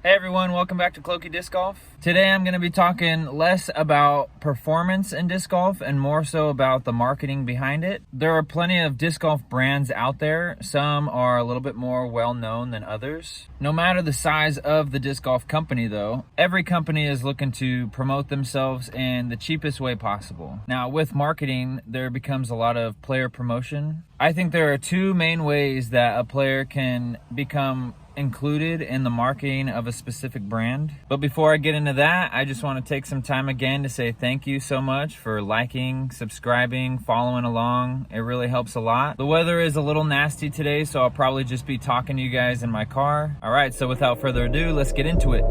Hey everyone, welcome back to Clokey Disc Golf. Today I'm going to be talking less about performance in disc golf and more so about the marketing behind it. There are plenty of disc golf brands out there. Some are a little bit more well known than others. No matter the size of the disc golf company though, every company is looking to promote themselves in the cheapest way possible. Now with marketing, there becomes a lot of player promotion. I think there are two main ways that a player can become included in the marketing of a specific brand. But before I get into that, I just want to take some time again to say thank you so much for liking, subscribing, following along. It really helps a lot. The weather is a little nasty today, so I'll probably just be talking to you guys in my car. All right, so without further ado, let's get into it.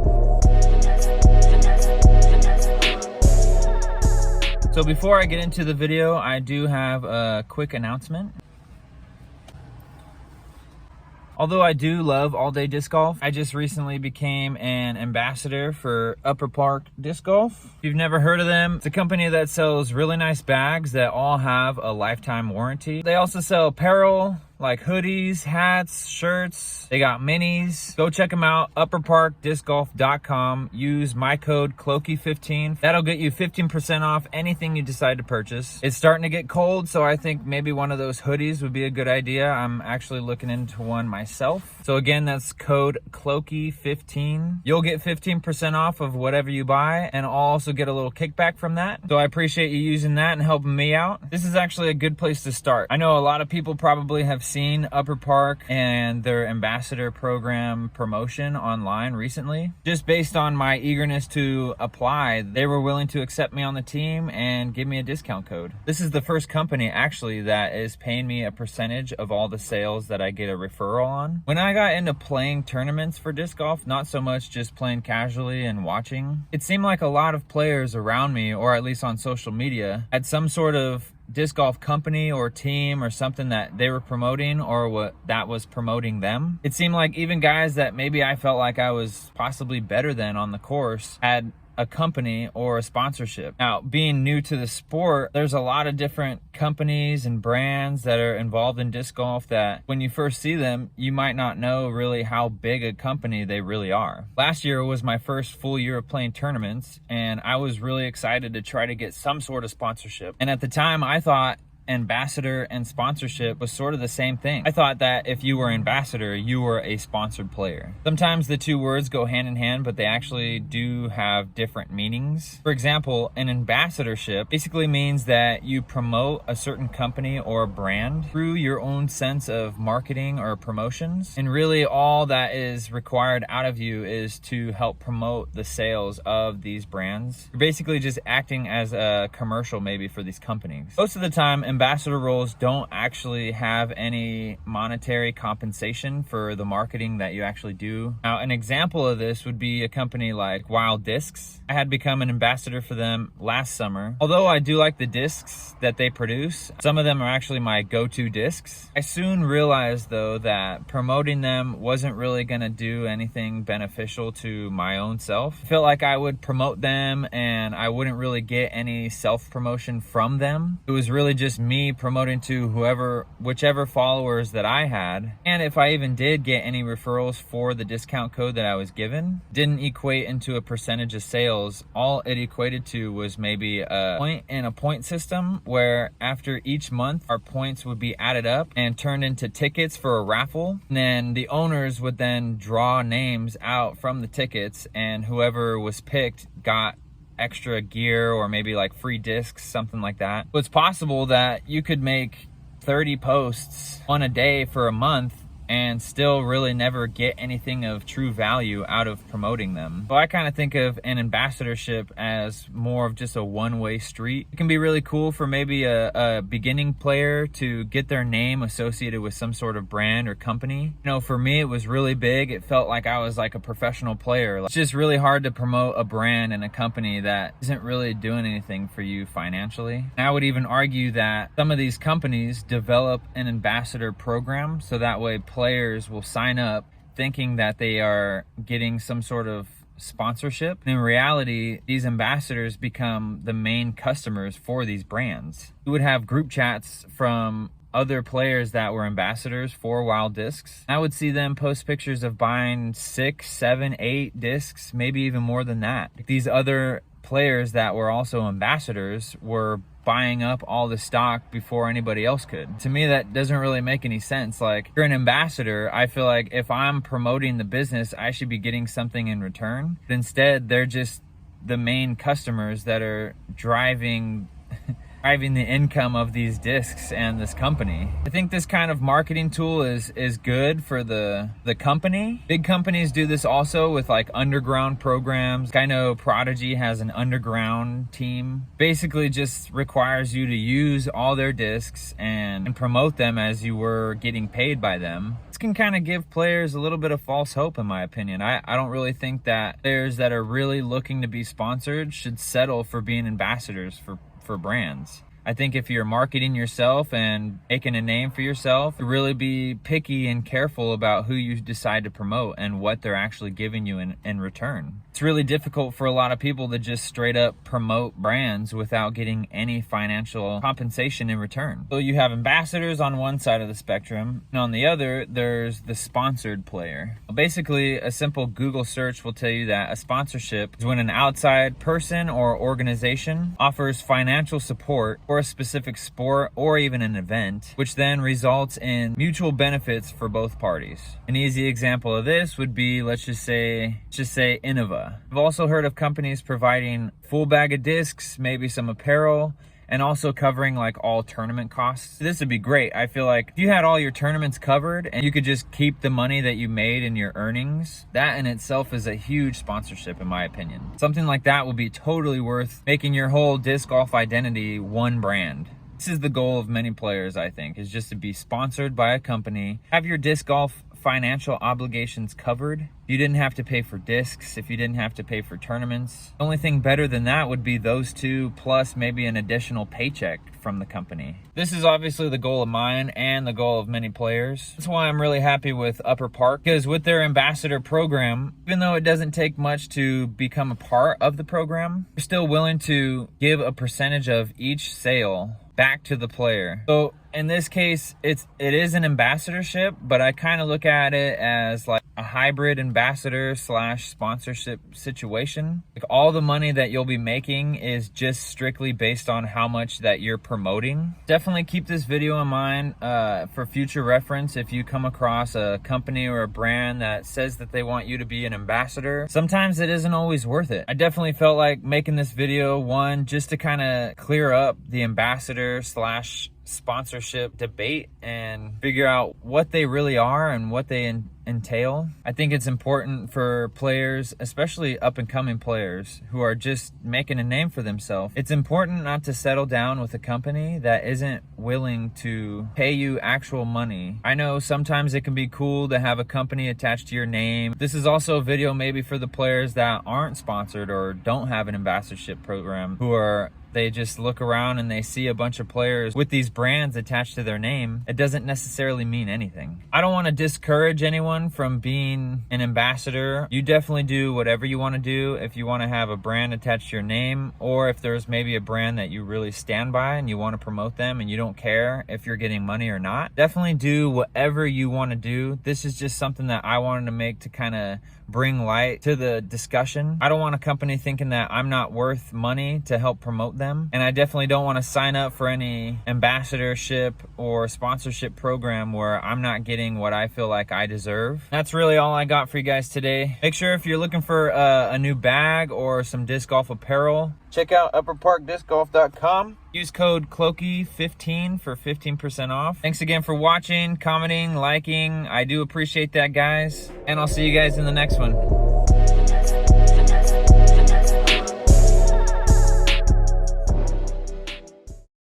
So before I get into the video, I do have a quick announcement. Although I do love all-day disc golf, I just recently became an ambassador for Upper Park Disc Golf. If you've never heard of them, it's a company that sells really nice bags that all have a lifetime warranty. They also sell apparel, like hoodies, hats, shirts. They got minis. Go check them out, upperparkdiscgolf.com. Use my code CLOKEY15. That'll get you 15% off anything you decide to purchase. It's starting to get cold, so I think maybe one of those hoodies would be a good idea. I'm actually looking into one myself. So again, that's code CLOKEY15. You'll get 15% off of whatever you buy, and I'll also get a little kickback from that. So I appreciate you using that and helping me out. This is actually a good place to start. I know a lot of people probably have seen Upper Park and their ambassador program promotion online recently. Just based on my eagerness to apply, they were willing to accept me on the team and give me a discount code. This is the first company actually that is paying me a percentage of all the sales that I get a referral on. When I got into playing tournaments for disc golf, not so much just playing casually and watching, it seemed like a lot of players around me, or at least on social media, had some sort of disc golf company or team or something that they were promoting or what that was promoting them. It seemed like even guys that maybe I felt like I was possibly better than on the course had a company or a sponsorship. Now, being new to the sport, there's a lot of different companies and brands that are involved in disc golf that when you first see them, you might not know really how big a company they really are. Last year was my first full year of playing tournaments, and I was really excited to try to get some sort of sponsorship. And at the time, I thought ambassador and sponsorship was sort of the same thing. I thought that if you were ambassador, you were a sponsored player. Sometimes the two words go hand in hand, but they actually do have different meanings. For example, an ambassadorship basically means that you promote a certain company or brand through your own sense of marketing or promotions. And really all that is required out of you is to help promote the sales of these brands. You're basically just acting as a commercial maybe for these companies. Most of the time, ambassador roles don't actually have any monetary compensation for the marketing that you actually do. Now, an example of this would be a company like Wild Discs. I had become an ambassador for them last summer. Although I do like the discs that they produce, some of them are actually my go-to discs. I soon realized though that promoting them wasn't really gonna do anything beneficial to my own self. I felt like I would promote them and I wouldn't really get any self-promotion from them. It was really just me promoting to whichever followers that I had. And if I even did get any referrals for the discount code that I was given, didn't equate into a percentage of sales. All it equated to was maybe a point in a point system where after each month our points would be added up and turned into tickets for a raffle. And then the owners would then draw names out from the tickets, and whoever was picked got extra gear or maybe like free discs, something like that. It's possible that you could make 30 posts on a day for a month and still really never get anything of true value out of promoting them. So I kind of think of an ambassadorship as more of just a one-way street. It can be really cool for maybe a beginning player to get their name associated with some sort of brand or company. You know, for me, it was really big. It felt like I was like a professional player. It's just really hard to promote a brand and a company that isn't really doing anything for you financially. And I would even argue that some of these companies develop an ambassador program so that way players will sign up thinking that they are getting some sort of sponsorship. And in reality, these ambassadors become the main customers for these brands. You would have group chats from other players that were ambassadors for Wild Discs. I would see them post pictures of buying 6, 7, 8 discs, maybe even more than that. These other players that were also ambassadors were buying up all the stock before anybody else could. To me, that doesn't really make any sense. Like, if you're an ambassador, I feel like if I'm promoting the business, I should be getting something in return. But instead, they're just the main customers that are driving the income of these discs and this company. I think this kind of marketing tool is good for the company. Big companies do this also with like underground programs. I know Pdga has an underground team. Basically just requires you to use all their discs and promote them as you were getting paid by them. This can kind of give players a little bit of false hope, in my opinion. I don't really think that players that are really looking to be sponsored should settle for being ambassadors for brands. I think if you're marketing yourself and making a name for yourself, you really be picky and careful about who you decide to promote and what they're actually giving you in return. It's really difficult for a lot of people to just straight up promote brands without getting any financial compensation in return. So you have ambassadors on one side of the spectrum, and on the other, there's the sponsored player. Basically, a simple Google search will tell you that a sponsorship is when an outside person or organization offers financial support for a specific sport or even an event, which then results in mutual benefits for both parties. An easy example of this would be, let's just say Innova. I've also heard of companies providing full bag of discs, maybe some apparel, and also covering like all tournament costs. This would be great. I feel like if you had all your tournaments covered and you could just keep the money that you made in your earnings, that in itself is a huge sponsorship, in my opinion. Something like that will be totally worth making your whole disc golf identity one brand. This is the goal of many players, I think, is just to be sponsored by a company, have your disc golf financial obligations covered. You didn't have to pay for discs, if you didn't have to pay for tournaments. The only thing better than that would be those two plus maybe an additional paycheck from the company. This is obviously the goal of mine and the goal of many players. That's why I'm really happy with Upper Park, because with their ambassador program, even though it doesn't take much to become a part of the program, they're still willing to give a percentage of each sale back to the player. So in this case, it is an ambassadorship, but I kind of look at it as like a hybrid ambassador / sponsorship situation. Like, all the money that you'll be making is just strictly based on how much that you're promoting. Definitely keep this video in mind for future reference. If you come across a company or a brand that says that they want you to be an ambassador, sometimes it isn't always worth it. I definitely felt like making this video, one, just to kind of clear up the ambassador / sponsorship debate and figure out what they really are and what they entail. I think it's important for players, especially up and coming players who are just making a name for themselves. It's important not to settle down with a company that isn't willing to pay you actual money. I know sometimes it can be cool to have a company attached to your name. This is also a video maybe for the players that aren't sponsored or don't have an ambassadorship program, they just look around and they see a bunch of players with these brands attached to their name. It doesn't necessarily mean anything. I don't want to discourage anyone from being an ambassador. You definitely do whatever you want to do. If you want to have a brand attached to your name, or if there's maybe a brand that you really stand by and you want to promote them and you don't care if you're getting money or not, definitely do whatever you want to do. This is just something that I wanted to make to kind of bring light to the discussion. I don't want a company thinking that I'm not worth money to help promote them. And I definitely don't want to sign up for any ambassadorship or sponsorship program where I'm not getting what I feel like I deserve. That's really all I got for you guys today. Make sure if you're looking for a new bag or some disc golf apparel, check out upperparkdiscgolf.com. Use code CLOKY15 for 15% off. Thanks again for watching, commenting, liking. I do appreciate that, guys. And I'll see you guys in the next one.